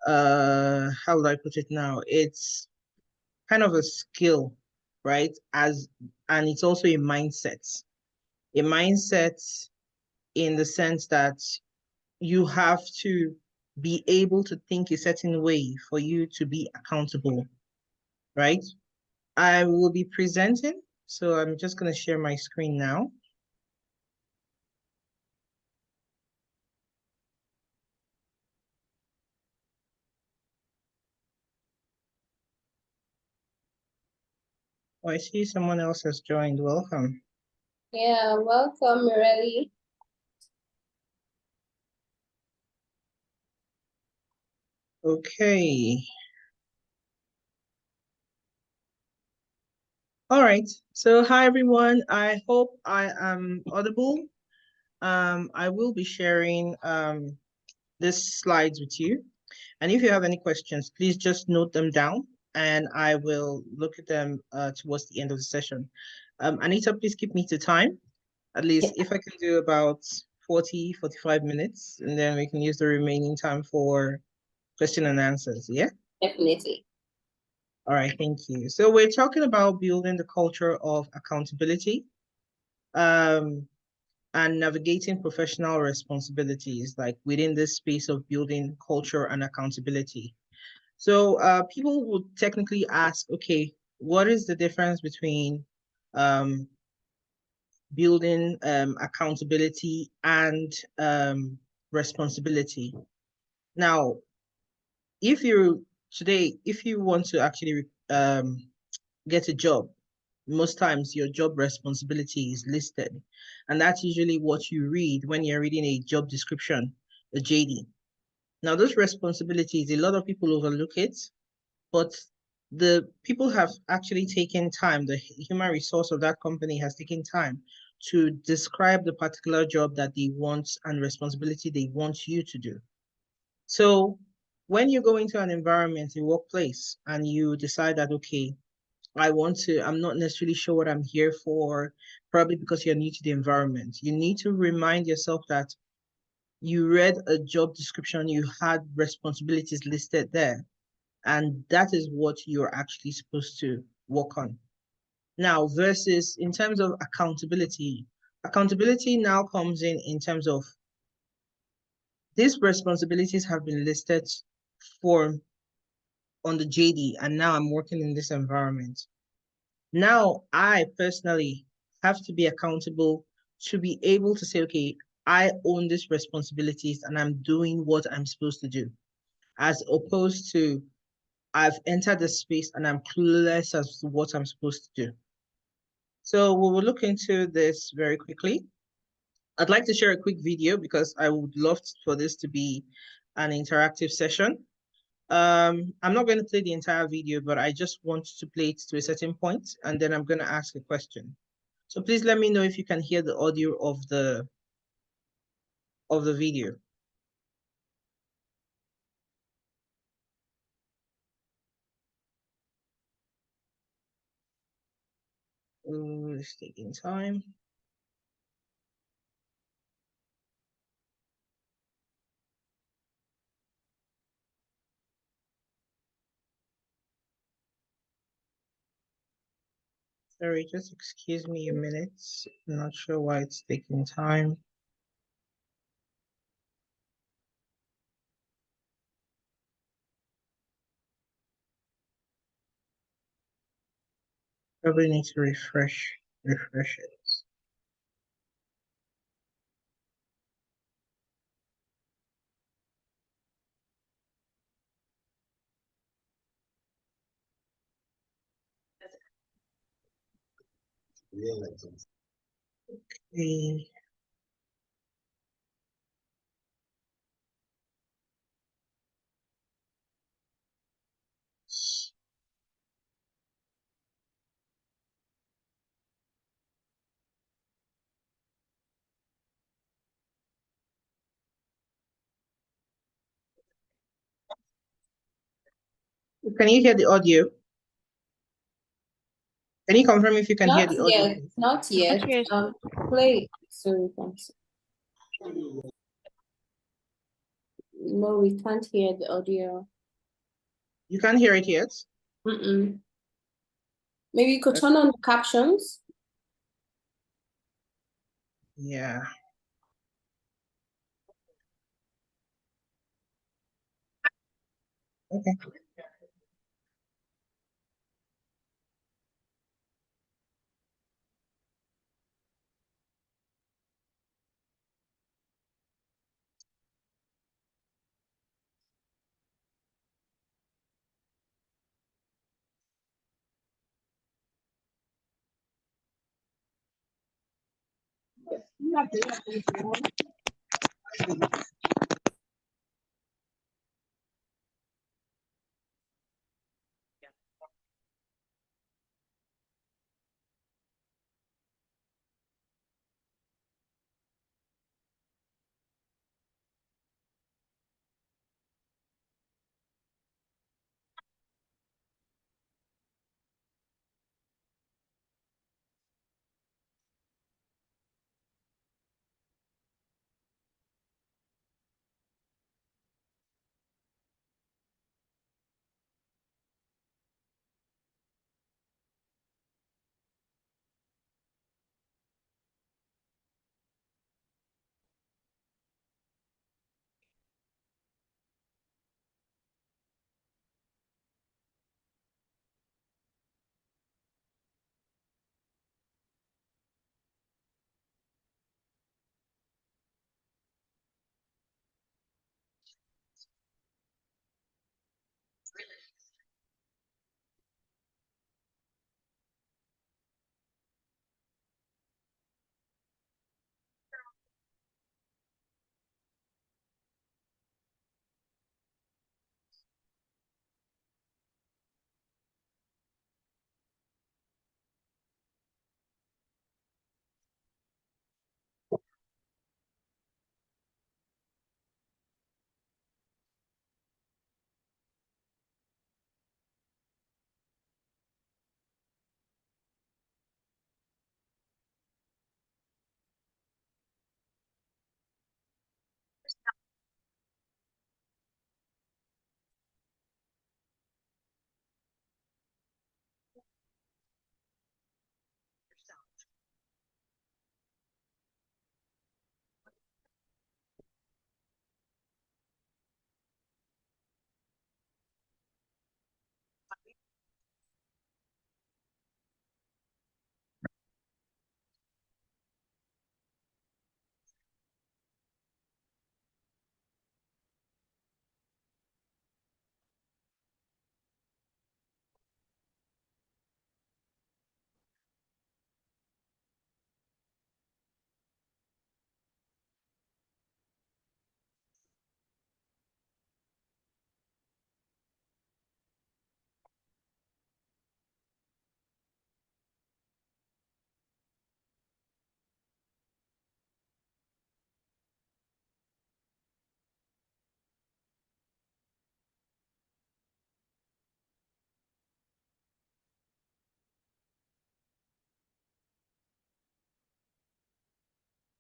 how would I put it now? It's kind of a skill, right? And it's also a mindset. A mindset in the sense that you have to be able to think a certain way for you to be accountable, right? I will be presenting, so I'm just going to share my screen now. Oh, I see someone else has joined. Welcome. Yeah, welcome, Mirelli. Okay. All right. So hi everyone. I hope I am audible. I will be sharing these slides with you. And if you have any questions, please just note them down and I will look at them towards the end of the session. Anita, please keep me to time. At least if I can do about 40, 45 minutes, and then we can use the remaining time for question and answers. Yeah? Definitely. All right, thank you. So we're talking about building the culture of accountability and navigating professional responsibilities, like within this space of building culture and accountability. So people would technically ask, okay, what is the difference between um, building accountability and responsibility? Now, if you want to actually get a job, most times your job responsibility is listed. And that's usually what you read when you're reading a job description, a JD. Now, those responsibilities, a lot of people overlook it, but the people have actually taken time, the human resource of that company has taken time to describe the particular job that they want and responsibility they want you to do. So when you go into an environment, a workplace, and you decide that, okay, I'm not necessarily sure what I'm here for, probably because you're new to the environment. You need to remind yourself that you read a job description, you had responsibilities listed there, and that is what you're actually supposed to work on. Now, versus in terms of accountability now comes in terms of these responsibilities have been listed for on the JD, and now I'm working in this environment. Now, I personally have to be accountable to be able to say, okay, I own these responsibilities and I'm doing what I'm supposed to do, as opposed to I've entered the space and I'm clueless as to what I'm supposed to do. So we will look into this very quickly. I'd like to share a quick video because I would love for this to be an interactive session. I'm not going to play the entire video, but I just want to play it to a certain point, and then I'm going to ask a question. So please let me know if you can hear the audio of the video. Oh, it's taking time. Sorry, just excuse me a minute. I'm not sure why it's taking time. Probably need to refresh it. Okay. Can you hear the audio? Can you confirm if you can hear the audio? Not yet. Play so we can see. No, we can't hear the audio. You can't hear it yet? Mm-mm. Maybe you could turn on the captions. Yeah. Okay.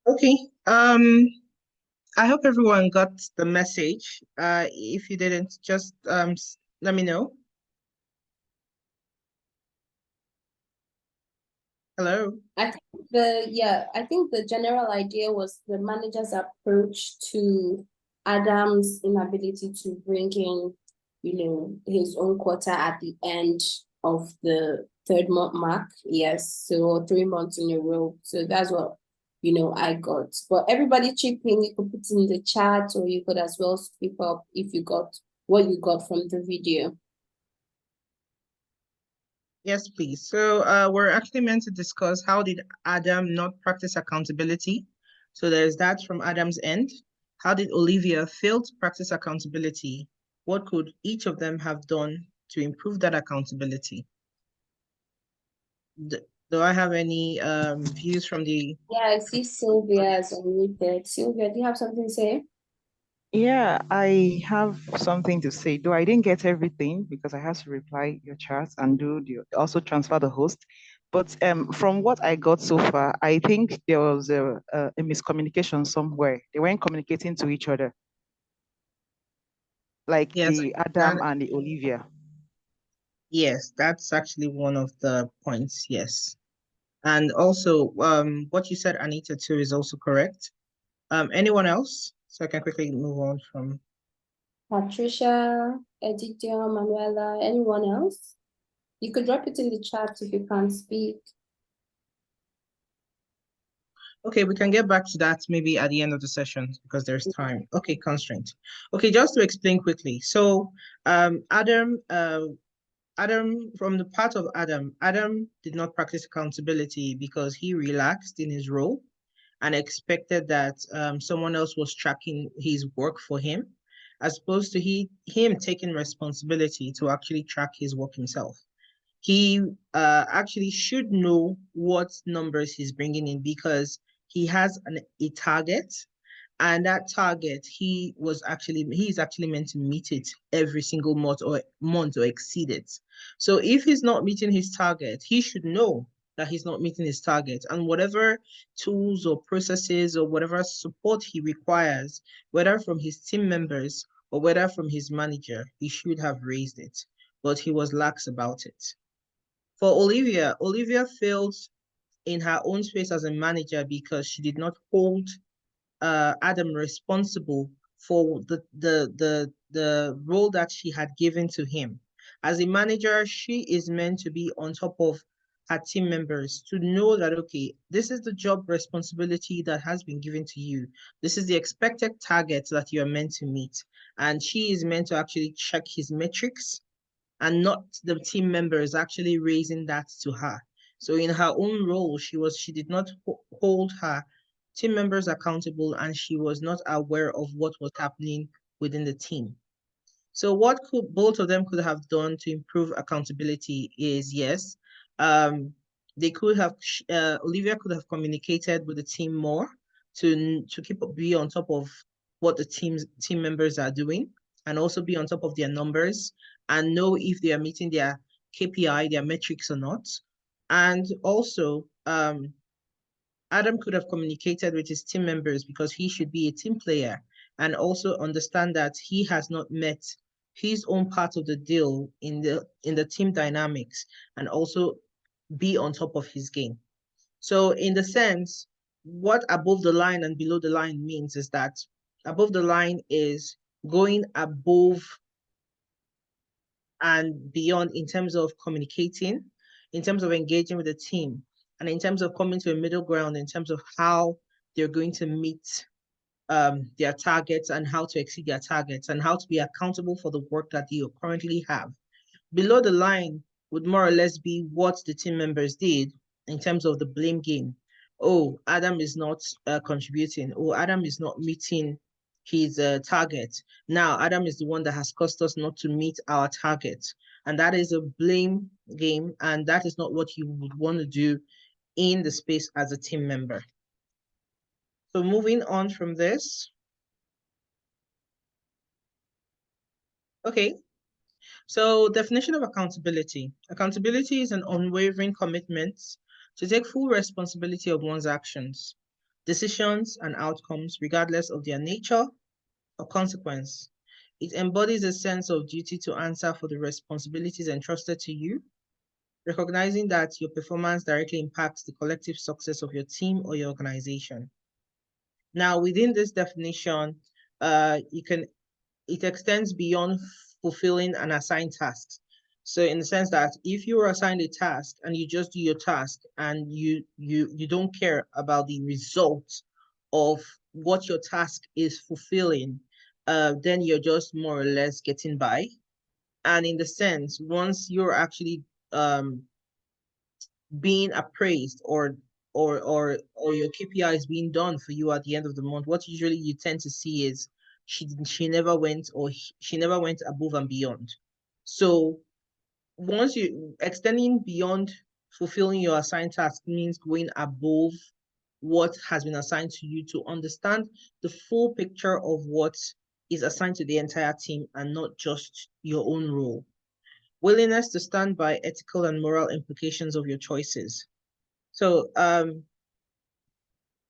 Okay. I hope everyone got the message. If you didn't, just let me know. Hello. I think the general idea was the manager's approach to Adam's inability to bring in, his own quota at the end of the third month mark. Yes, so 3 months in a row. So that's what, I got. But everybody chip in, you could put in the chat, or you could as well speak up if you got what you got from the video. Yes, please. So we're actually meant to discuss how did Adam not practice accountability? So there's that from Adam's end. How did Olivia fail to practice accountability? What could each of them have done to improve that accountability? Do I have any views from the... Yeah, I see Sylvia as unmuted. Sylvia, do you have something to say? Yeah, I have something to say. Though I didn't get everything because I had to reply your chat and also transfer the host. But from what I got so far, I think there was a miscommunication somewhere. They weren't communicating to each other. like Yes, the that Adam and the Olivia. yes, that's actually one of the points. Yes. And also, what you said, Anita, too, is also correct. Anyone else? So I can quickly move on from. Patricia, Edithia, Manuela, anyone else? You could drop it in the chat if you can't speak. Okay, we can get back to that maybe at the end of the session because there's time. Okay, constraint. Okay, just to explain quickly. So, Adam, from the part of Adam did not practice accountability because he relaxed in his role and expected that someone else was tracking his work for him, as opposed to him taking responsibility to actually track his work himself. He actually should know what numbers he's bringing in because he has a target, and that target he's actually meant to meet it every single month or exceed it. So if he's not meeting his target, he should know that he's not meeting his target, and whatever tools or processes or whatever support he requires, whether from his team members or whether from his manager, he should have raised it, but he was lax about it. For Olivia failed in her own space as a manager because she did not hold Adam responsible for the role that she had given to him. As a manager, she is meant to be on top of her team members to know that, okay, this is the job responsibility that has been given to you. This is the expected target that you are meant to meet. And she is meant to actually check his metrics and not the team members actually raising that to her. So in her own role, she did not hold her team members accountable, and she was not aware of what was happening within the team. So what could both of them could have done to improve accountability is yes, um, they could have Olivia could have communicated with the team more to be on top of what the team members are doing and also be on top of their numbers and know if they are meeting their KPI, their metrics or not. And also, Adam could have communicated with his team members because he should be a team player and also understand that he has not met his own part of the deal in the team dynamics and also be on top of his game. So in the sense, what above the line and below the line means is that above the line is going above and beyond in terms of communicating, in terms of engaging with the team, and in terms of coming to a middle ground in terms of how they're going to meet their targets and how to exceed their targets and how to be accountable for the work that you currently have. Below the line would more or less be what the team members did in terms of the blame game. Oh, Adam is not contributing. Oh, Adam is not meeting his target. Now, Adam is the one that has caused us not to meet our target. And that is a blame game. And that is not what you would want to do in the space as a team member. So moving on from this. Okay, so definition of accountability. Accountability is an unwavering commitment to take full responsibility of one's actions, decisions, and outcomes, regardless of their nature or consequence. It embodies a sense of duty to answer for the responsibilities entrusted to you, recognizing that your performance directly impacts the collective success of your team or your organization. Now, within this definition, it extends beyond fulfilling an assigned task. So in the sense that if you are assigned a task and you just do your task and you don't care about the result of what your task is fulfilling, then you're just more or less getting by. And in the sense, once you're actually being appraised or your KPI is being done for you at the end of the month, what usually you tend to see is she never went or she never went above and beyond. So once you extending beyond fulfilling your assigned task means going above what has been assigned to you to understand the full picture of what is assigned to the entire team and not just your own role. Willingness to stand by ethical and moral implications of your choices. So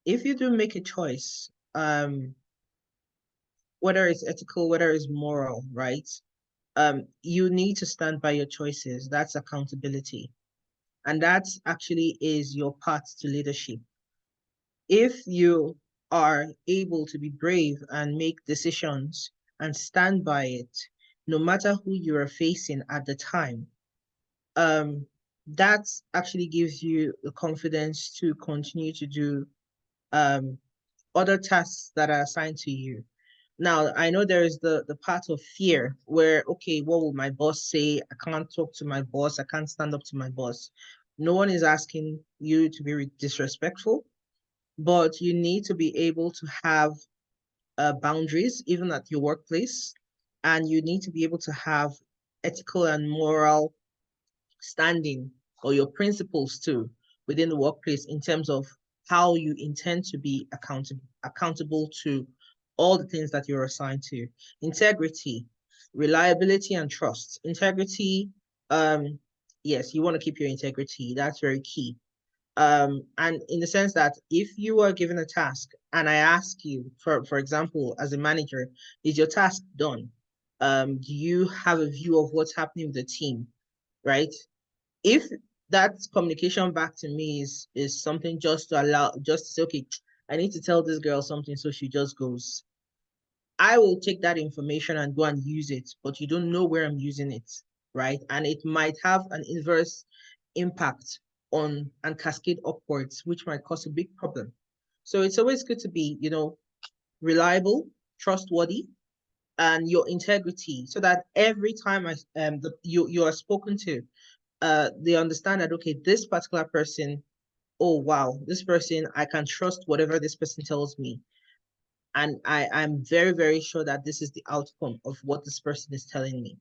if you do make a choice, whether it's ethical, whether it's moral, right? You need to stand by your choices. That's accountability. And that actually is your path to leadership. If you are able to be brave and make decisions and stand by it, no matter who you are facing at the time, um, that actually gives you the confidence to continue to do um, other tasks that are assigned to you. Now, I know there is the part of fear where, okay, what will my boss say? I can't talk to my boss. I can't stand up to my boss. No one is asking you to be disrespectful, but you need to be able to have boundaries, even at your workplace, and you need to be able to have ethical and moral standing or your principles too within the workplace in terms of how you intend to be accountable to all the things that you're assigned to. Integrity, reliability, and trust. Integrity, yes, you want to keep your integrity. That's very key. And in the sense that if you are given a task and I ask you, for example, as a manager, is your task done? Do you have a view of what's happening with the team, right? If that communication back to me is something just to allow, just to say, okay, I need to tell this girl something, so she just goes. I will take that information and go and use it, but you don't know where I'm using it, right? And it might have an inverse impact on and cascade upwards, which might cause a big problem. So it's always good to be, reliable, trustworthy, and your integrity, so that every time you are spoken to, they understand that okay, this particular person, oh wow, this person, I can trust whatever this person tells me. And I'm very, very sure that this is the outcome of what this person is telling me.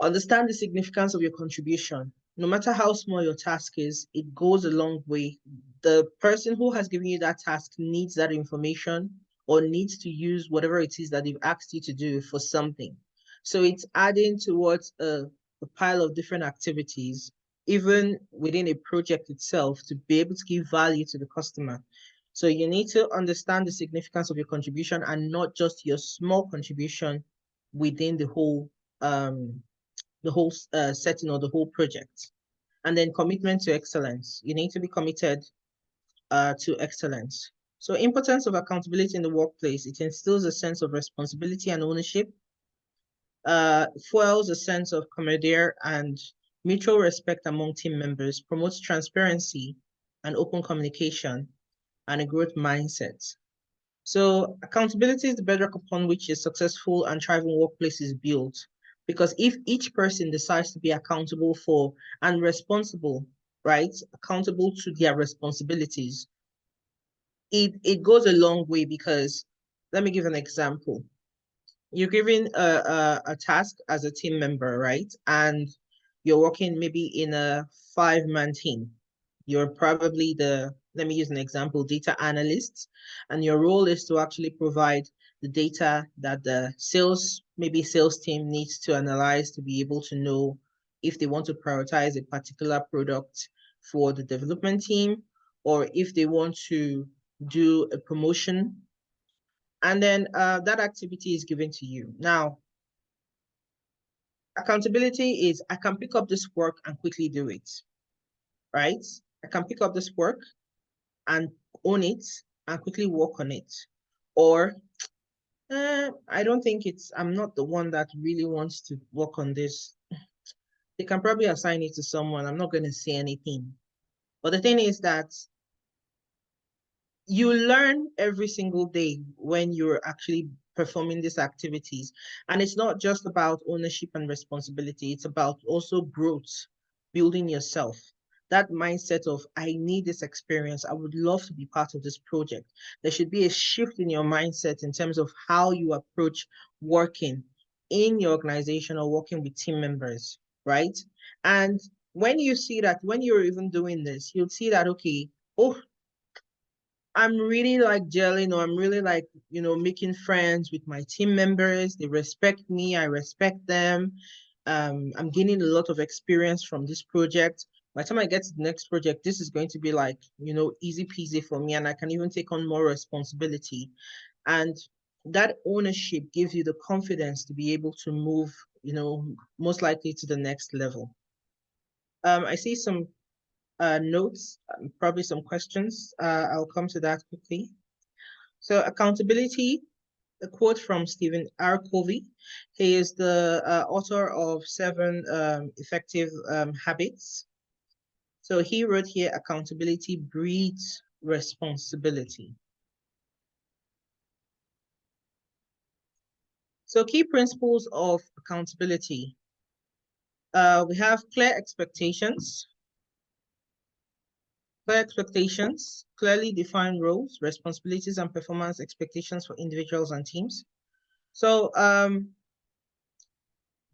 Understand the significance of your contribution. No matter how small your task is, it goes a long way. The person who has given you that task needs that information or needs to use whatever it is that they've asked you to do for something. So it's adding towards a pile of different activities, even within a project itself, to be able to give value to the customer. So you need to understand the significance of your contribution and not just your small contribution within the whole setting or the whole project. And then commitment to excellence. You need to be committed to excellence. So importance of accountability in the workplace, it instills a sense of responsibility and ownership, fuels a sense of camaraderie and mutual respect among team members, promotes transparency and open communication, and a growth mindset. So accountability is the bedrock upon which a successful and thriving workplace is built. Because if each person decides to be accountable for and responsible, right, accountable to their responsibilities, it goes a long way. Because let me give an example. You're given a task as a team member, right? And you're working maybe in a 5-man team. You're probably let me use an example, data analyst, and your role is to actually provide the data that the maybe sales team needs to analyze to be able to know if they want to prioritize a particular product for the development team, or if they want to do a promotion, and then that activity is given to you. Now, accountability is I can pick up this work and quickly do it, right? I can pick up this work and own it and quickly work on it. Or I don't think I'm not the one that really wants to work on this. They can probably assign it to someone. I'm not going to say anything. But the thing is that you learn every single day when you're actually performing these activities. And it's not just about ownership and responsibility, it's about also growth, building yourself. That mindset of, I need this experience. I would love to be part of this project. There should be a shift in your mindset in terms of how you approach working in your organization or working with team members, right? And when you see that, when you're even doing this, you'll see that, okay, oh, I'm really like gelling, or I'm really like, making friends with my team members. They respect me, I respect them. I'm gaining a lot of experience from this project. By the time I get to the next project, this is going to be like, easy peasy for me, and I can even take on more responsibility. And that ownership gives you the confidence to be able to move, most likely to the next level. I see some notes, probably some questions. I'll come to that quickly. So accountability, a quote from Stephen R. Covey. He is the author of 7 Effective Habits. So he wrote here, accountability breeds responsibility. So key principles of accountability. We have clear expectations, clearly defined roles, responsibilities, and performance expectations for individuals and teams. So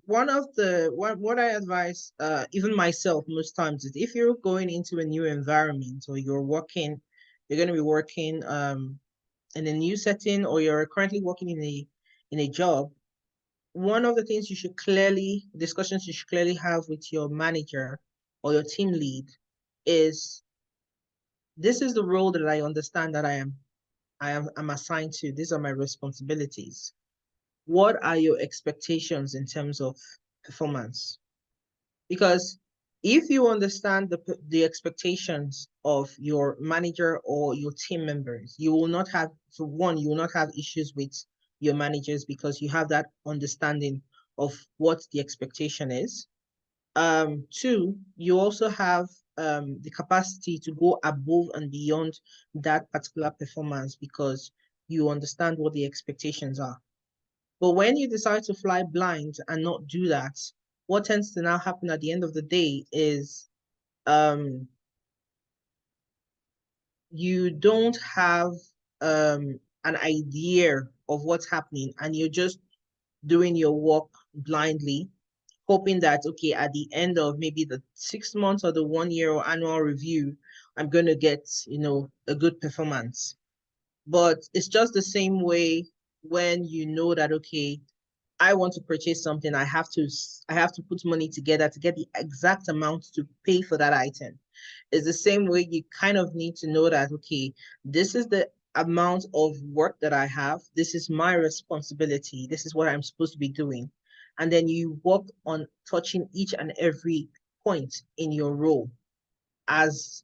what I advise, even myself most times, is if you're going into a new environment or you're going to be working in a new setting, or you're currently working in a job, one of the things discussions you should clearly have with your manager or your team lead is, this is the role that I understand that I'm assigned to. These are my responsibilities. What are your expectations in terms of performance? Because if you understand the expectations of your manager or your team members, you will not have, for one, you will not have issues with your managers because you have that understanding of what the expectation is. Two, you also have the capacity to go above and beyond that particular performance because you understand what the expectations are. But when you decide to fly blind and not do that, what tends to now happen at the end of the day is you don't have an idea of what's happening, and you're just doing your work blindly, hoping that, okay, at the end of maybe the 6 months or the 1 year or annual review, I'm going to get, a good performance. But it's just the same way when you know that, okay, I want to purchase something, I have to put money together to get the exact amount to pay for that item. It's the same way you kind of need to know that, okay, this is the amount of work that I have. This is my responsibility. This is what I'm supposed to be doing. And then you work on touching each and every point in your role as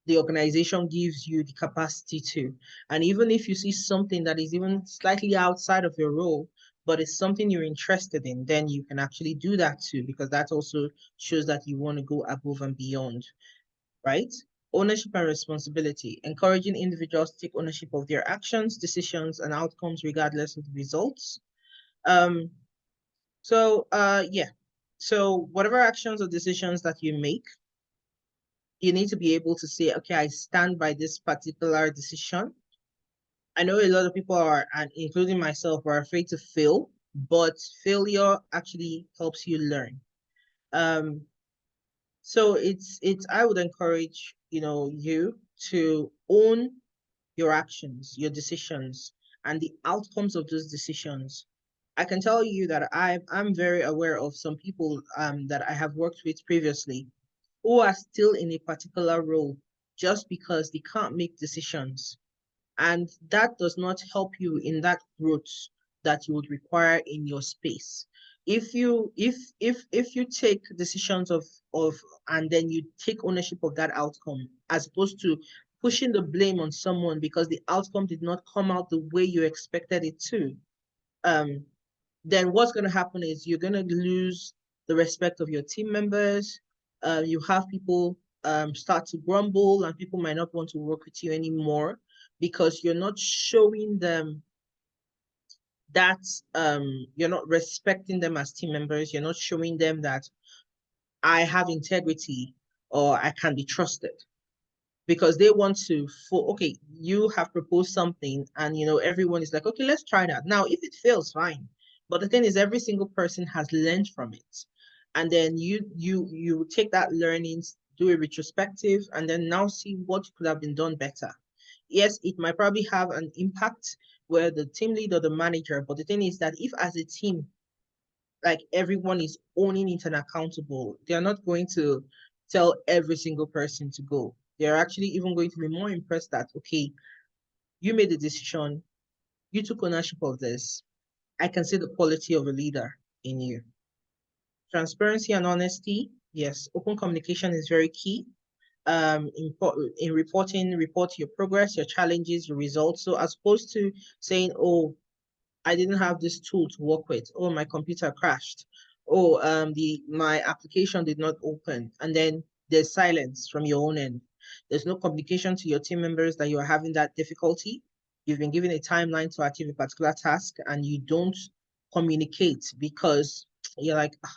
the organization gives you the capacity to. And even if you see something that is even slightly outside of your role, but it's something you're interested in, then you can actually do that too, because that also shows that you want to go above and beyond, right? Ownership and responsibility, encouraging individuals to take ownership of their actions, decisions, and outcomes regardless of the results. Yeah. So whatever actions or decisions that you make, you need to be able to say, okay, I stand by this particular decision. I know a lot of people are, and including myself, are afraid to fail, but failure actually helps you learn. Um, so I would encourage, you to own your actions, your decisions, and the outcomes of those decisions. I can tell you that I'm very aware of some people that I have worked with previously who are still in a particular role just because they can't make decisions. And that does not help you in that growth that you would require in your space. If you take decisions of and then you take ownership of that outcome, as opposed to pushing the blame on someone because the outcome did not come out the way you expected it to, um, then what's going to happen is you're going to lose the respect of your team members. You have people start to grumble, and people might not want to work with you anymore because you're not showing them that you're not respecting them as team members. You're not showing them that I have integrity or I can be trusted, because they want to, okay, you have proposed something and everyone is like, okay, let's try that. Now if it fails, fine, but the thing is, every single person has learned from it, and then you take that learnings, do a retrospective, and then now see what could have been done better. Yes, it might probably have an impact where the team lead or the manager, but the thing is that if as a team, like, everyone is owning it and accountable, they're not going to tell every single person to go. They're actually even going to be more impressed that, okay, you made the decision, You took ownership of this. I can see the quality of a leader in you. Transparency and honesty. Yes, open communication is very key. In reporting, report your progress, your challenges, your results. So as opposed to saying, oh, I didn't have this tool to work with. Oh, my computer crashed. Oh, my application did not open. And then there's silence from your own end. There's no communication to your team members that you are having that difficulty. You've been given a timeline to achieve a particular task and you don't communicate because you're like, "Ah,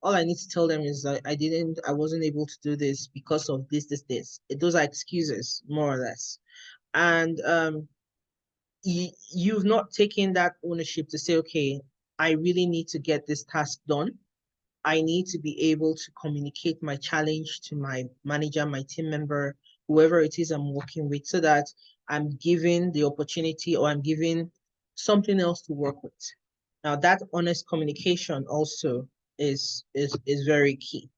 all I need to tell them is I wasn't able to do this because of this. Those are excuses, more or less. And you've not taken that ownership to say, okay, I really need to get this task done. I need to be able to communicate my challenge to my manager, my team member, whoever it is I'm working with, so that I'm given the opportunity or I'm given something else to work with. Now, that honest communication also is very key.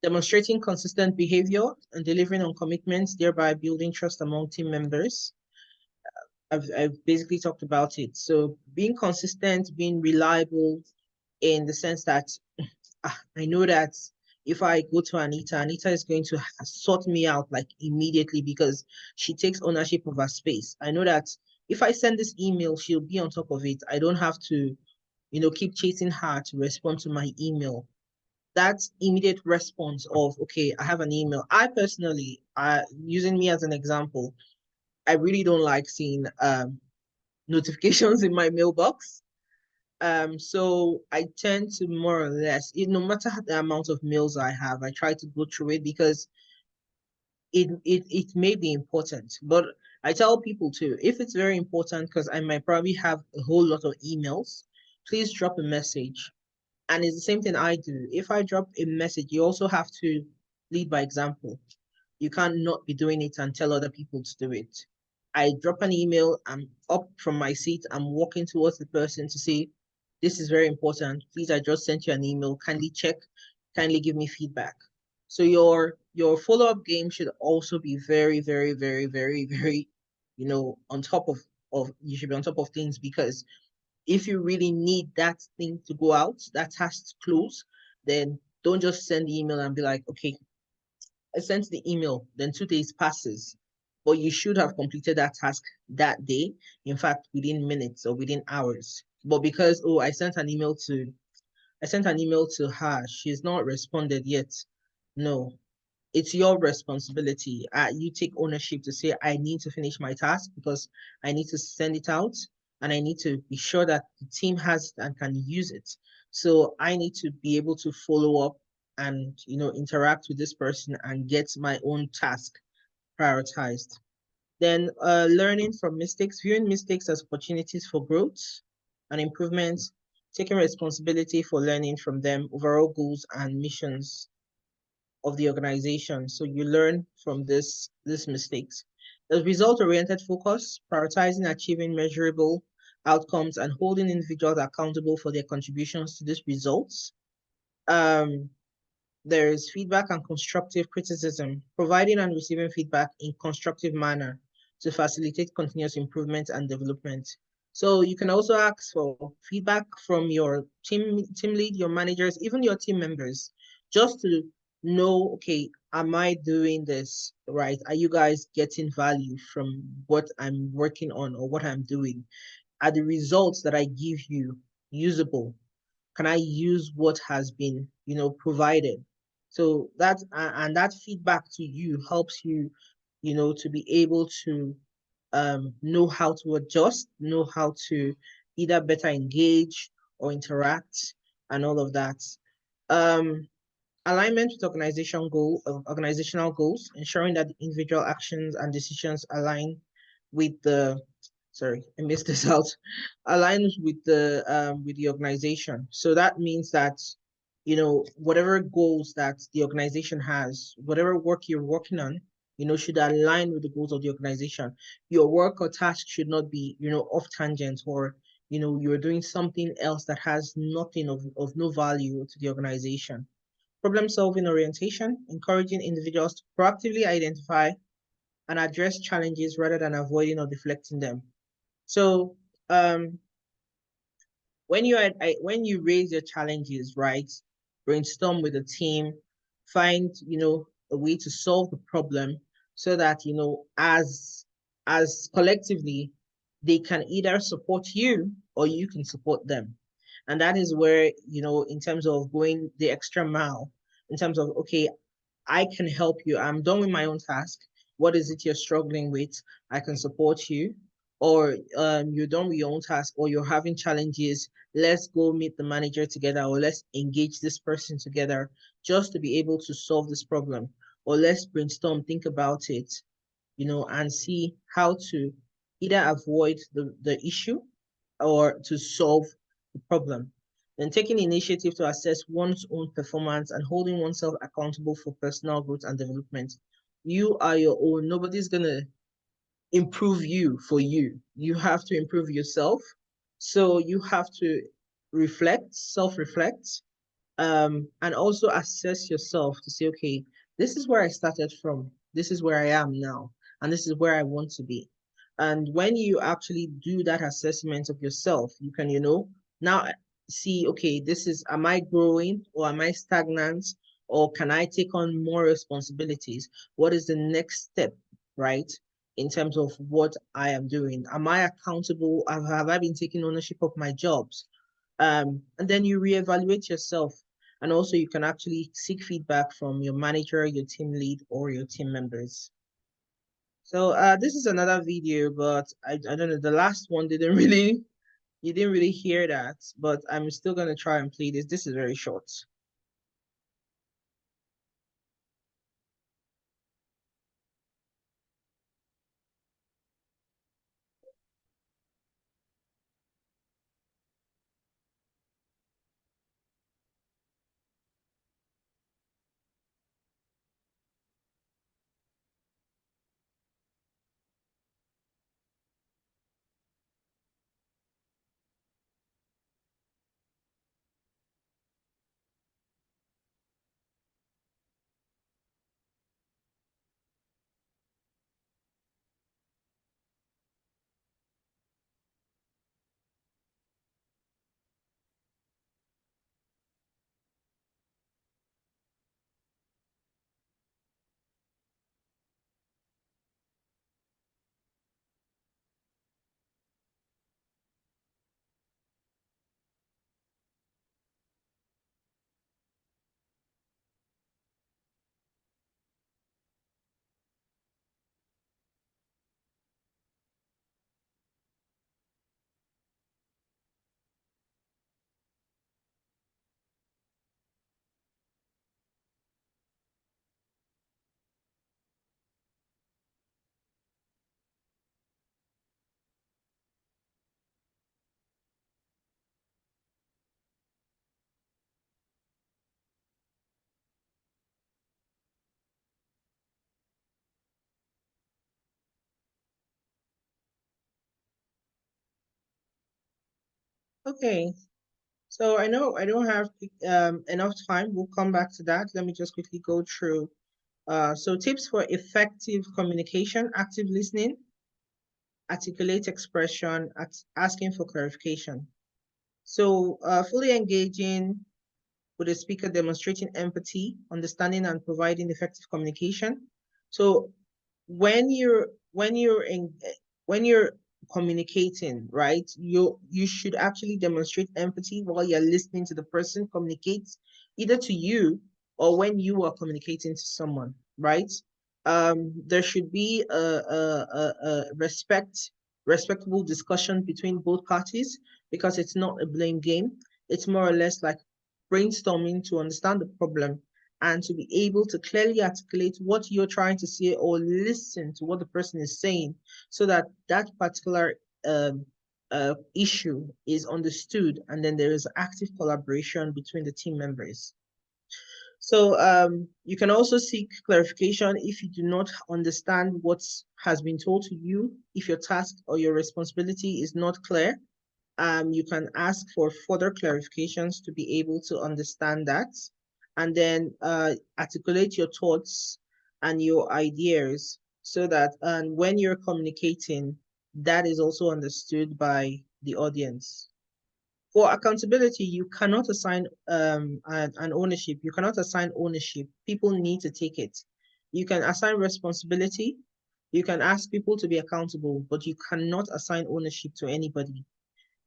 Demonstrating consistent behavior and delivering on commitments, thereby building trust among team members. I've basically talked about it. So being consistent, being reliable in the sense that I know that if I go to Anita, Anita is going to sort me out like immediately because she takes ownership of her space. I know that if I send this email, she'll be on top of it. I don't have to, keep chasing her to respond to my email. That immediate response of, okay, I have an email. I personally, using me as an example, I really don't like seeing notifications in my mailbox. So I tend to more or less, no matter the amount of mails I have, I try to go through it because it may be important. But I tell people too, if it's very important, because I might probably have a whole lot of emails, please drop a message. And it's the same thing I do. If I drop a message, you also have to lead by example. You can't not be doing it and tell other people to do it. I drop an email, I'm up from my seat, I'm walking towards the person to say, this is very important. Please, I just sent you an email. Kindly check, kindly give me feedback. So your follow-up game should also be very, very, very, very, very, on top of you should be on top of things because if you really need that thing to go out, that task to close, then don't just send the email and be like, okay, I sent the email, then 2 days passes, but you should have completed that task that day. In fact, within minutes or within hours. But because, oh, I sent an email to her, she's not responded yet. No, it's your responsibility. You take ownership to say, I need to finish my task because I need to send it out and I need to be sure that the team has it and can use it. So I need to be able to follow up and interact with this person and get my own task prioritized. Then learning from mistakes, viewing mistakes as opportunities for growth and improvement, taking responsibility for learning from them, overall goals and missions of the organization. So you learn from these mistakes. The result-oriented focus, prioritizing achieving measurable outcomes and holding individuals accountable for their contributions to these results. Um, there's feedback and constructive criticism, providing and receiving feedback in constructive manner to facilitate continuous improvement and development. So you can also ask for feedback from your team lead, your managers, even your team members, just to know, okay, am I doing this right? Are you guys getting value from what I'm working on or what I'm doing? Are the results that I give you usable? Can I use what has been, provided? So and that feedback to you helps you, to be able to know how to adjust, know how to either better engage or interact and all of that. Um, Alignment with organizational goals, ensuring that the individual actions and decisions align with the sorry, I missed this out, aligns with the organization. So that means that whatever goals that the organization has, whatever work you're working on, should align with the goals of the organization. Your work or task should not be, off tangent or you're doing something else that has nothing of no value to the organization. Problem-solving orientation, encouraging individuals to proactively identify and address challenges rather than avoiding or deflecting them. So when when you raise your challenges, right, brainstorm with the team, find, a way to solve the problem so that, as collectively, they can either support you or you can support them. And that is where, in terms of going the extra mile, in terms of, okay, I can help you. I'm done with my own task. What is it you're struggling with? I can support you. Or you're done with your own task, or you're having challenges. Let's go meet the manager together, or let's engage this person together just to be able to solve this problem. Or let's brainstorm, think about it, and see how to either avoid the issue or to solve the problem. Then taking initiative to assess one's own performance and holding oneself accountable for personal growth and development. You are your own. Nobody's going to improve you for you. You have to improve yourself. So you have to reflect, self-reflect, and also assess yourself to say, okay, this is where I started from, this is where I am now, and this is where I want to be. And when you actually do that assessment of yourself, you can, now see, okay, am I growing or am I stagnant, or can I take on more responsibilities? What is the next step, right? In terms of what I am doing, am I accountable? Have I been taking ownership of my jobs? And then you reevaluate yourself. And also you can actually seek feedback from your manager, your team lead, or your team members. So this is another video, but I don't know, the last one didn't really, you didn't really hear that, but I'm still gonna try and play this. This is very short. Okay, so I know I don't have enough time. We'll come back to that. Let me just quickly go through. So tips for effective communication: active listening, articulate expression, asking for clarification. So fully engaging with the speaker, demonstrating empathy, understanding, and providing effective communication. So when you're communicating, right, you should actually demonstrate empathy while you're listening to the person communicate, either to you or when you are communicating to someone, right? There should be a respectable discussion between both parties, because it's not a blame game. It's more or less like brainstorming to understand the problem and to be able to clearly articulate what you're trying to say, or listen to what the person is saying, so that that particular issue is understood, and then there is active collaboration between the team members. So you can also seek clarification if you do not understand what has been told to you. If your task or your responsibility is not clear, you can ask for further clarifications to be able to understand that, and then articulate your thoughts and your ideas, so that when you're communicating, that is also understood by the audience. For accountability, you cannot assign an ownership. You cannot assign ownership. People need to take it. You can assign responsibility. You can ask people to be accountable, but you cannot assign ownership to anybody.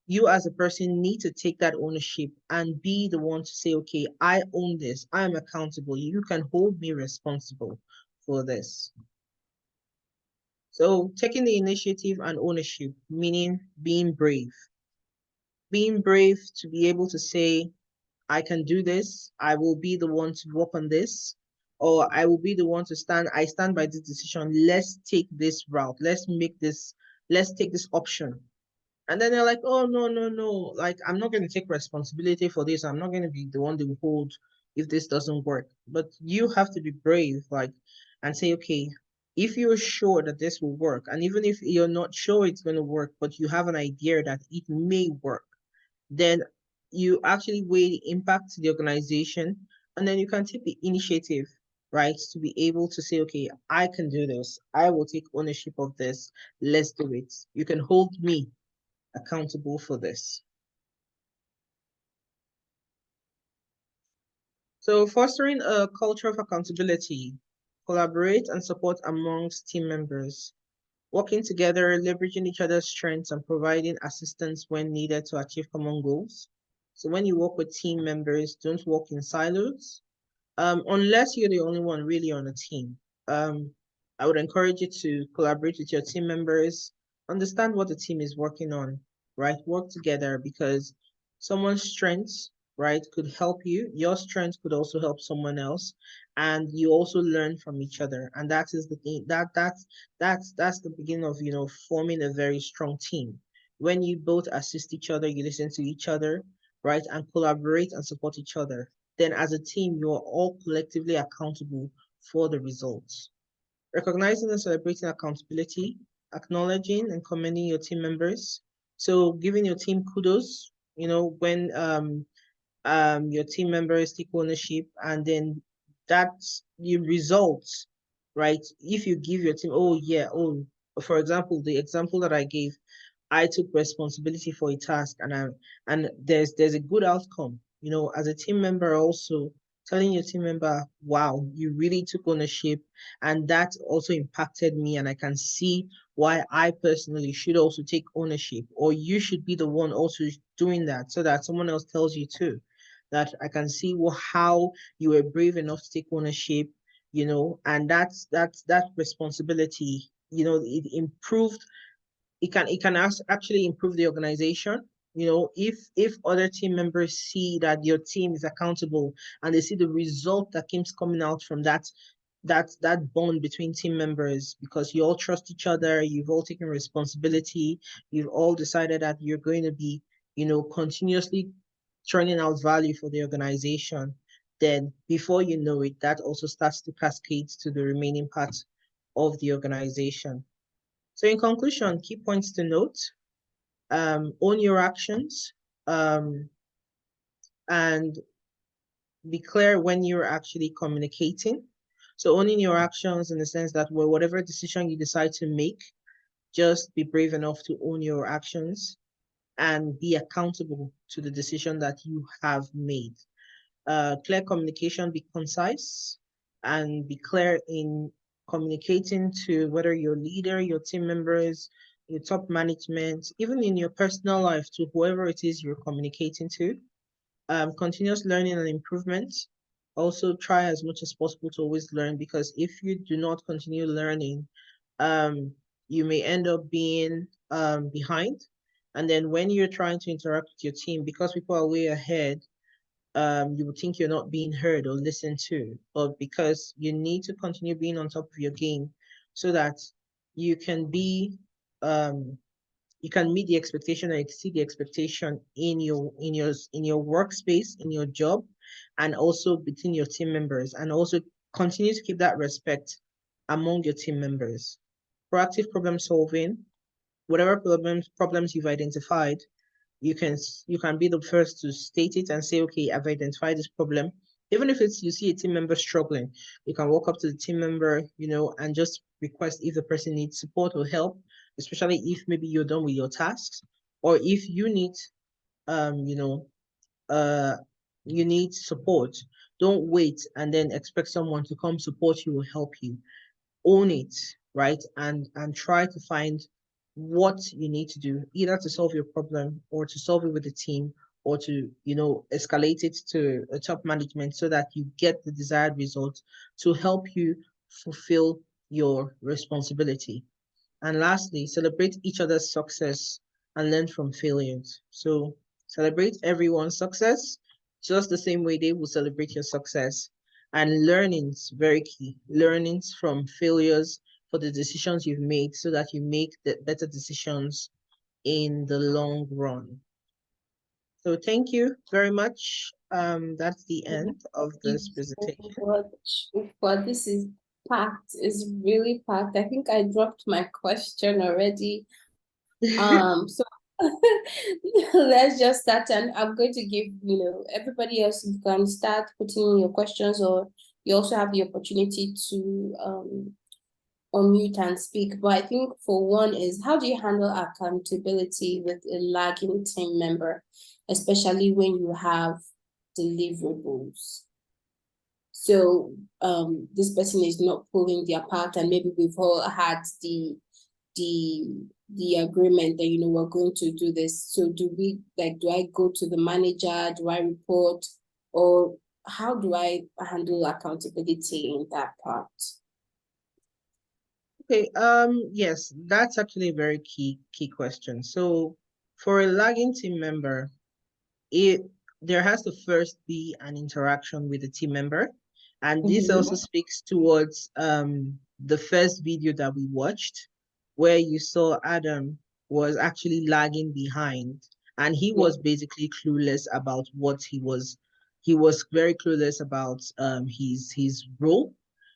You as a person need to take that ownership and be the one to say, okay, I own this. I am accountable. You can hold me responsible for this. So taking the initiative and ownership, meaning being brave. Being brave to be able to say, I can do this. I will be the one to work on this. Or I will be the one to I stand by this decision. Let's take this route. Let's take this option. And then they're like, oh, no, no, no. Like, I'm not going to take responsibility for this. I'm not going to be the one to hold if this doesn't work. But you have to be brave, like, and say, okay, if you're sure that this will work, and even if you're not sure it's going to work, but you have an idea that it may work, then you actually weigh the impact to the organization, and then you can take the initiative, right, to be able to say, okay, I can do this. I will take ownership of this. Let's do it. You can hold me accountable for this. So fostering a culture of accountability, collaborate and support amongst team members, working together, leveraging each other's strengths and providing assistance when needed to achieve common goals. So when you work with team members, don't work in silos. Unless you're the only one really on a team. I would encourage you to collaborate with your team members, understand what the team is working on, right? Work together because someone's strengths, right, could help you. Your strengths could also help someone else, and you also learn from each other. And that is the thing that's the beginning of forming a very strong team. When you both assist each other, you listen to each other, right, and collaborate and support each other, then as a team, you are all collectively accountable for the results. Recognizing and celebrating accountability, acknowledging and commending your team members. So giving your team kudos, when your team members take ownership, and then that's the results, right? If you give your team, oh yeah, oh, for example, the example that I gave, I took responsibility for a task, and there's a good outcome. As a team member, also telling your team member, wow, you really took ownership, and that also impacted me, and I can see why I personally should also take ownership, or you should be the one also doing that, so that someone else tells you too, that I can see how you were brave enough to take ownership, and that's that responsibility, it improved it can actually improve the organization. If other team members see that your team is accountable and they see the result that keeps coming out from that bond between team members, because you all trust each other, you've all taken responsibility, you've all decided that you're going to be, continuously churning out value for the organization, then before you know it, that also starts to cascade to the remaining parts of the organization. So in conclusion, key points to note, own your actions, and be clear when you're actually communicating. So owning your actions in the sense that whatever decision you decide to make, just be brave enough to own your actions and be accountable to the decision that you have made. Clear communication, be concise, and be clear in communicating to whether your leader, your team members, your top management, even in your personal life, to whoever it is you're communicating to. Continuous learning and improvement. Also try as much as possible to always learn, because if you do not continue learning, um, you may end up being behind. And then when you're trying to interact with your team, because people are way ahead, you would think you're not being heard or listened to, but because you need to continue being on top of your game so that you can be you can meet the expectation or exceed the expectation in your workspace, in your job, and also between your team members, and also continue to keep that respect among your team members. Proactive problem solving, whatever problems you've identified, you can be the first to state it and say, okay, I've identified this problem. Even if it's you see a team member struggling, you can walk up to the team member, and just request if the person needs support or help, especially if maybe you're done with your tasks, or if you need, you know, you need support. Don't wait and then expect someone to come support you or help you. Own it, right? And try to find what you need to do, either to solve your problem or to solve it with the team, or to, escalate it to a top management so that you get the desired result to help you fulfill your responsibility. And lastly, celebrate each other's success and learn from failures. So celebrate everyone's success just the same way they will celebrate your success. And learnings, very key. Learnings from failures for the decisions you've made so that you make the better decisions in the long run. So thank you very much. That's the end of Thank you this so presentation. much. For this is packed, is really packed. I think I dropped my question already. So let's just start, and I'm going to give, everybody else, you can start putting in your questions, or you also have the opportunity to unmute and speak. But I think for one is, how do you handle accountability with a lagging team member, especially when you have deliverables? So this person is not pulling their part, and maybe we've all had the agreement that, we're going to do this. So do I go to the manager? Do I report? Or how do I handle accountability in that part? Okay, yes, that's actually a very key question. So for a lagging team member, it there has to first be an interaction with the team member. And this also speaks towards the first video that we watched, where you saw Adam was actually lagging behind, and he was basically clueless about what he was very clueless about his role.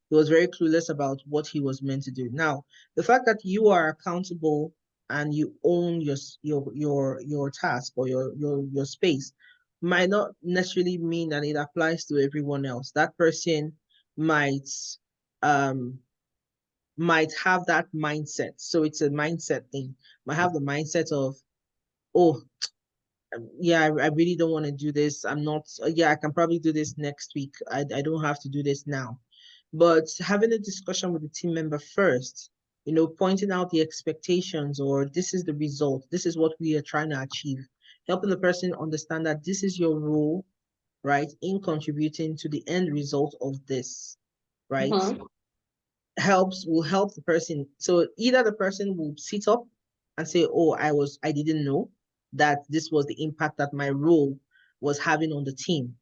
He was very clueless about what he was meant to do. Now, the fact that you are accountable and you own your task or your space might not necessarily mean that it applies to everyone else. That person might um might have that mindset. So it's a mindset thing. Might have the mindset of, oh, yeah, I really don't want to do this. I'm not, yeah, I can probably do this next week. I don't have to do this now. But having a discussion with the team member first, pointing out the expectations, or this is the result, this is what we are trying to achieve, helping the person understand that this is your role, right, in contributing to the end result of this, right? Will help the person. So either the person will sit up and say, oh, I didn't know that this was the impact that my role was having on the team.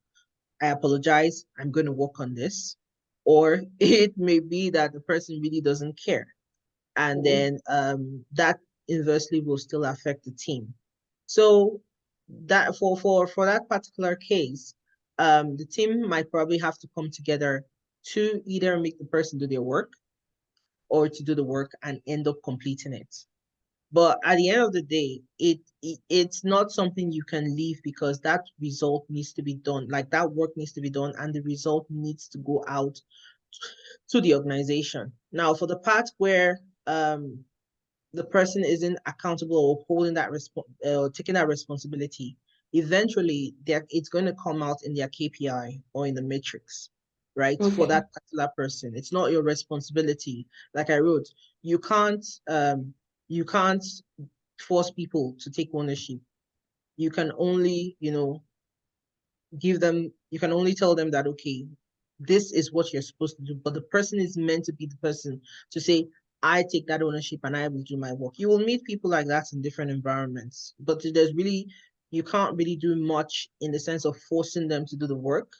I apologize. I'm going to work on this. Or it may be that the person really doesn't care. And then that inversely will still affect the team. So that for that particular case, the team might probably have to come together to either make the person do their work or to do the work and end up completing it. But at the end of the day, it's not something you can leave, because that result needs to be done. Like, that work needs to be done, and the result needs to go out to the organization. Now, for the part where the person isn't accountable or holding that taking that responsibility, eventually it's going to come out in their KPI or in the matrix, right? For that particular person, it's not your responsibility. Like I wrote, you can't you can't force people to take ownership. You can only, you can only tell them that, okay, this is what you're supposed to do, but the person is meant to be the person to say, I take that ownership and I will do my work. You will meet people like that in different environments, but you can't really do much in the sense of forcing them to do the work.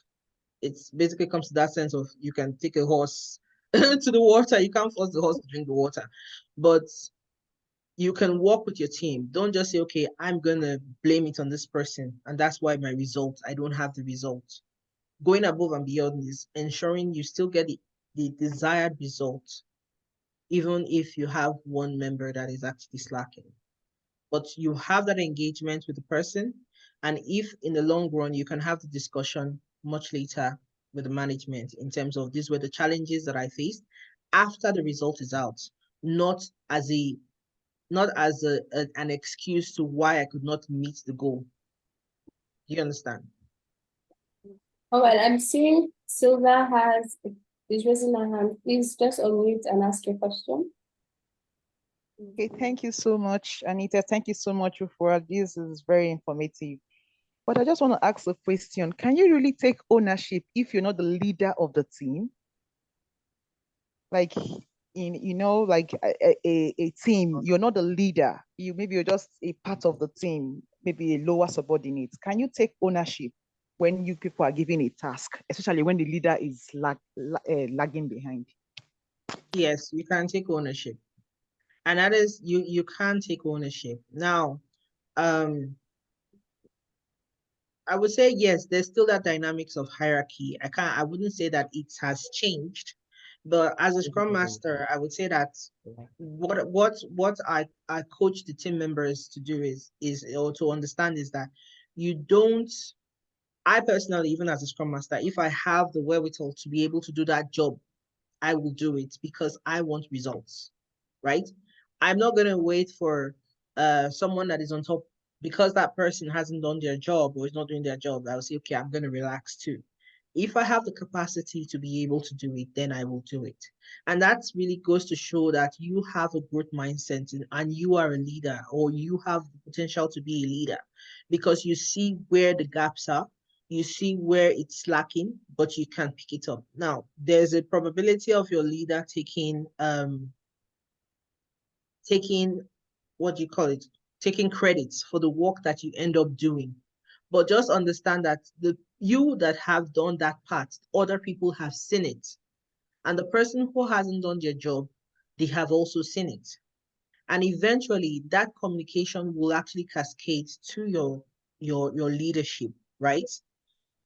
It's basically comes to that sense of, you can take a horse to the water. You can't force the horse to drink the water, but you can work with your team. Don't just say, okay, I'm going to blame it on this person, and that's why my result, I don't have the result. Going above and beyond is ensuring you still get the desired result, even if you have one member that is actually slacking. But you have that engagement with the person. And if in the long run, you can have the discussion much later with the management in terms of, these were the challenges that I faced after the result is out, not as a not as an excuse to why I could not meet the goal. Do you understand? All right, I'm seeing Silva is raising her hand. Please just unmute and ask your question. Okay, thank you so much, Anita. Thank you so much for this. Is very informative. But I just want to ask a question. Can you really take ownership if you're not the leader of the team? Like like a team, you're not the leader. You're just a part of the team, maybe a lower subordinate. Can you take ownership when you people are given a task, especially when the leader is lagging behind? Yes, you can take ownership. And that is you can take ownership. Now, I would say yes, there's still that dynamics of hierarchy. I wouldn't say that it has changed, but as a scrum master, I would say that what I coach the team members to do is or to understand is that you don't I personally, even as a scrum master, if I have the wherewithal to be able to do that job, I will do it because I want results, right? I'm not going to wait for someone that is on top because that person hasn't done their job or is not doing their job. I'll say, okay, I'm going to relax too. If I have the capacity to be able to do it, then I will do it. And that really goes to show that you have a growth mindset and you are a leader or you have the potential to be a leader because you see where the gaps are, you see where it's lacking, but you can pick it up. Now, there's a probability of your leader taking what do you call it? Taking credits for the work that you end up doing. But just understand that the you that have done that part, other people have seen it. And the person who hasn't done their job, they have also seen it. And eventually that communication will actually cascade to your leadership, right?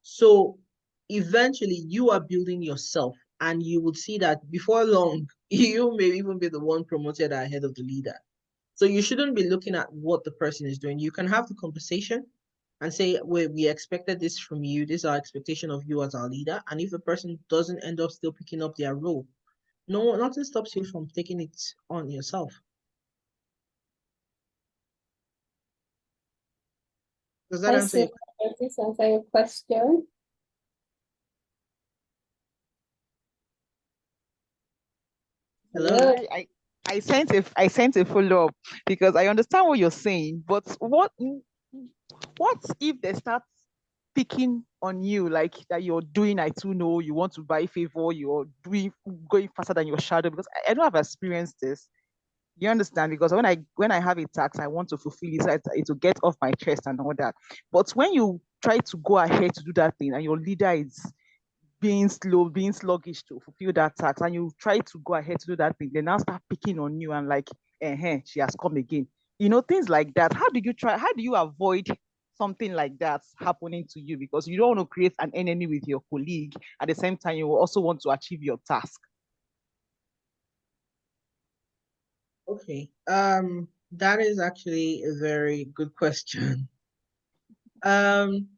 So eventually you are building yourself and you would see that before long, you may even be the one promoted ahead of the leader. So you shouldn't be looking at what the person is doing. You can have the conversation and say, we expected this from you. This is our expectation of you as our leader. And if the person doesn't end up still picking up their role, no, nothing stops you from taking it on yourself. Does that Hi, answer your Silva. Does this answer your question? hello? Hello. I sent a follow-up because I understand what you're saying, but what if they start picking on you like that you're doing I too know you want to buy favor, you're doing going faster than your shadow? Because I don't have experienced this. You understand? Because when I have a task, I want to fulfill it, so to get off my chest and all that. But when you try to go ahead to do that thing and your leader is being slow, being sluggish to fulfill that task, and you try to go ahead to do that thing, they now start picking on you and like, she has come again. Things like that. How do you avoid something like that happening to you? Because you don't want to create an enemy with your colleague. At the same time, you also want to achieve your task. Okay. That is actually a very good question. Um,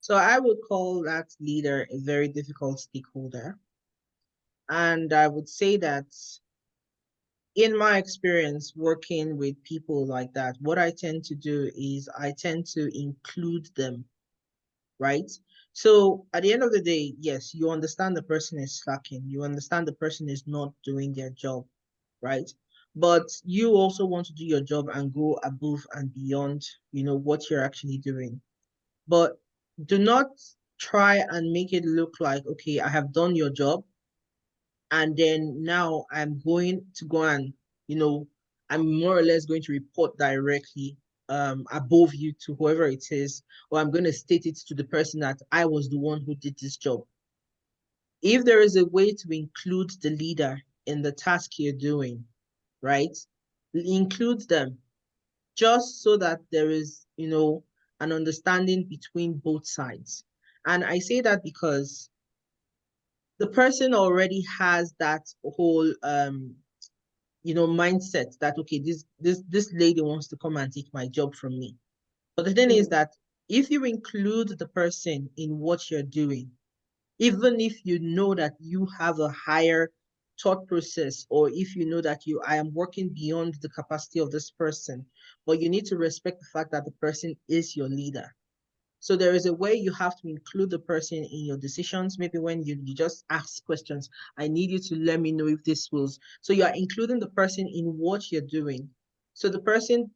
so I would call that leader a very difficult stakeholder. And I would say that in my experience working with people like that, what I tend to do is I tend to include them, right? So at the end of the day, yes, you understand the person is slacking, you understand the person is not doing their job, right? But you also want to do your job and go above and beyond, what you're actually doing. But do not try and make it look like, okay, I have done your job and then now I'm going to go and, you know, I'm more or less going to report directly above you to whoever it is, or I'm going to state it to the person that I was the one who did this job. If there is a way to include the leader in the task you're doing, right? Include them just so that there is, an understanding between both sides. And I say that because the person already has that whole mindset that okay, this lady wants to come and take my job from me. But the thing is Mm. that if you include the person in what you're doing, even if you know that you have a higher thought process, or if you know that I am working beyond the capacity of this person, but you need to respect the fact that the person is your leader. So there is a way you have to include the person in your decisions. Maybe when you just ask questions, I need you to let me know if this was. So you are including the person in what you're doing. So the person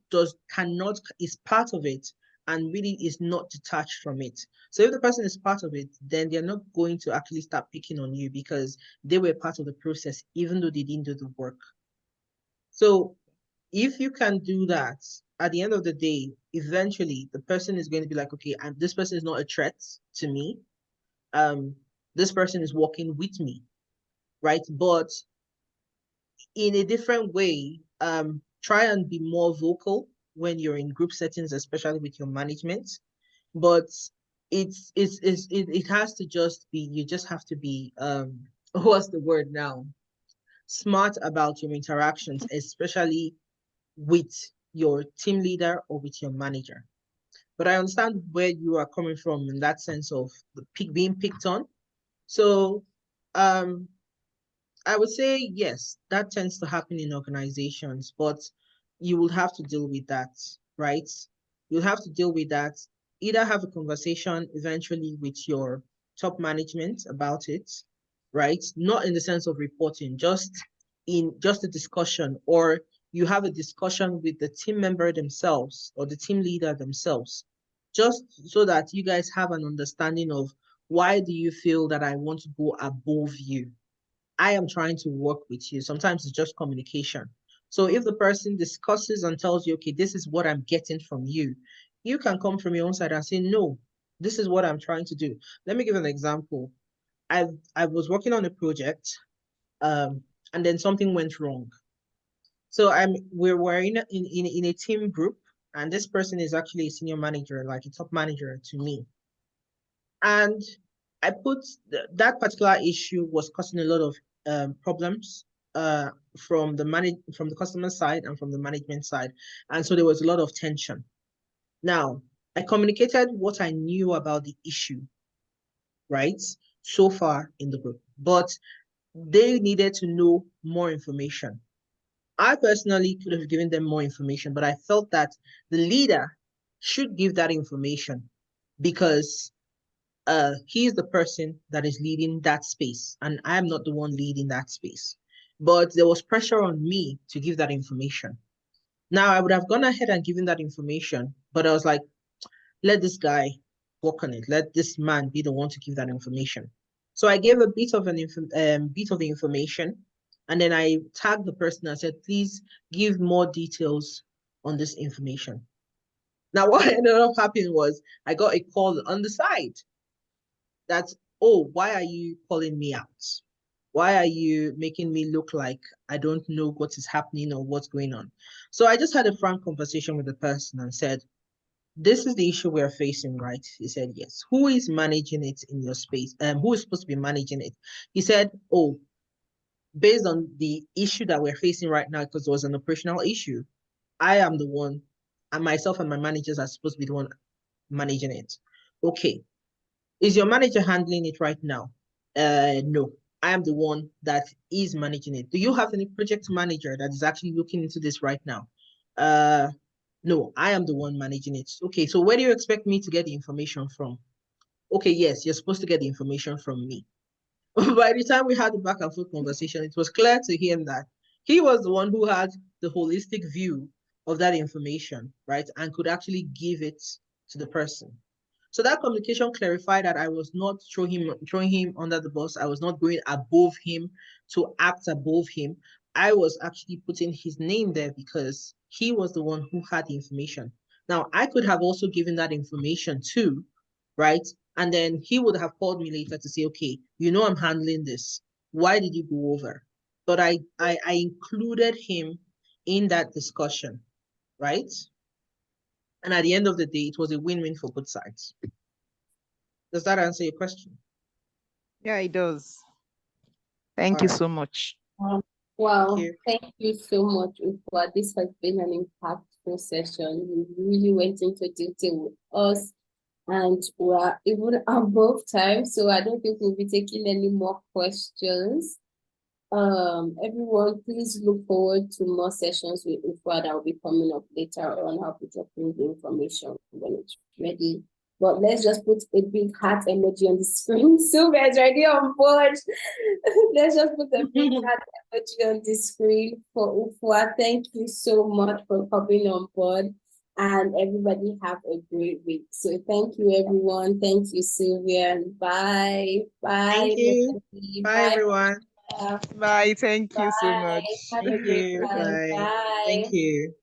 is part of it and really is not detached from it. So if the person is part of it, then they're not going to actually start picking on you because they were part of the process, even though they didn't do the work. So if you can do that, at the end of the day, eventually the person is going to be like, okay, this person is not a threat to me. This person is working with me, right? But in a different way, try and be more vocal when you're in group settings, especially with your management. But it has to just be, you just have to be what's the word now? Smart about your interactions, especially with your team leader or with your manager. But I understand where you are coming from in that sense of being picked on. So um, I would say yes, that tends to happen in organizations, but you will have to deal with that, right? You'll have to deal with that. Either have a conversation eventually with your top management about it, right? Not in the sense of reporting, just a discussion, or you have a discussion with the team member themselves or the team leader themselves, just so that you guys have an understanding of why do you feel that I want to go above you? I am trying to work with you. Sometimes it's just communication. So if the person discusses and tells you, okay, this is what I'm getting from you, you can come from your own side and say, no, this is what I'm trying to do. Let me give an example. I was working on a project, and then something went wrong. So we're in a team group, and this person is actually a senior manager, like a top manager to me. And I put that particular issue was causing a lot of problems from the customer side and from the management side, and so there was a lot of tension. Now, I communicated what I knew about the issue, right, so far in the group, but they needed to know more information. I personally could have given them more information, but I felt that the leader should give that information because he is the person that is leading that space, and I am not the one leading that space. But there was pressure on me to give that information. Now, I would have gone ahead and given that information, but I was like, let this guy work on it. Let this man be the one to give that information. So I gave a bit of bit of the information, and then I tagged the person and said, please give more details on this information. Now, what ended up happening was I got a call on the side that, oh, why are you calling me out? Why are you making me look like I don't know what is happening or what's going on? So I just had a frank conversation with the person and said, this is the issue we're facing, right? He said, yes. Who is managing it in your space? Who is supposed to be managing it? He said, oh, based on the issue that we're facing right now, because it was an operational issue, I am the one, and myself and my managers are supposed to be the one managing it. Okay. Is your manager handling it right now? No. I am the one that is managing it. Do you have any project manager that is actually looking into this right now? No, I am the one managing it. Okay, so where do you expect me to get the information from? Okay, yes, you're supposed to get the information from me. By the time we had the back and forth conversation, it was clear to him that he was the one who had the holistic view of that information, right? And could actually give it to the person. So that communication clarified that I was not throwing him under the bus. I was not going above him to act above him. I was actually putting his name there because he was the one who had the information. Now, I could have also given that information too, right? And then he would have called me later to say, okay, you know I'm handling this. Why did you go over? But I included him in that discussion, right? And at the end of the day, it was a win-win for both sides. Does that answer your question? Yeah, it does. Thank All you right. so much. Wow, you. thank you so much, Ufwa. This has been an impactful session. You really went into detail with us, and we're even above time, so I don't think we'll be taking any more questions. Everyone, please look forward to more sessions with Ufwa that will be coming up later on. I'll be dropping the information when it's ready. But let's just put a big heart emoji on the screen. Sylvia is already on board. Let's just put a big heart emoji on the screen for Ufwa. Thank you so much for coming on board. And everybody have a great week. So thank you, everyone. Thank you, Sylvia. Bye. Bye. Thank you. Everybody. Bye, Bye. everyone. Bye. Thank you so Bye. much. Have a Thank great you. time. Bye. Thank Bye. you.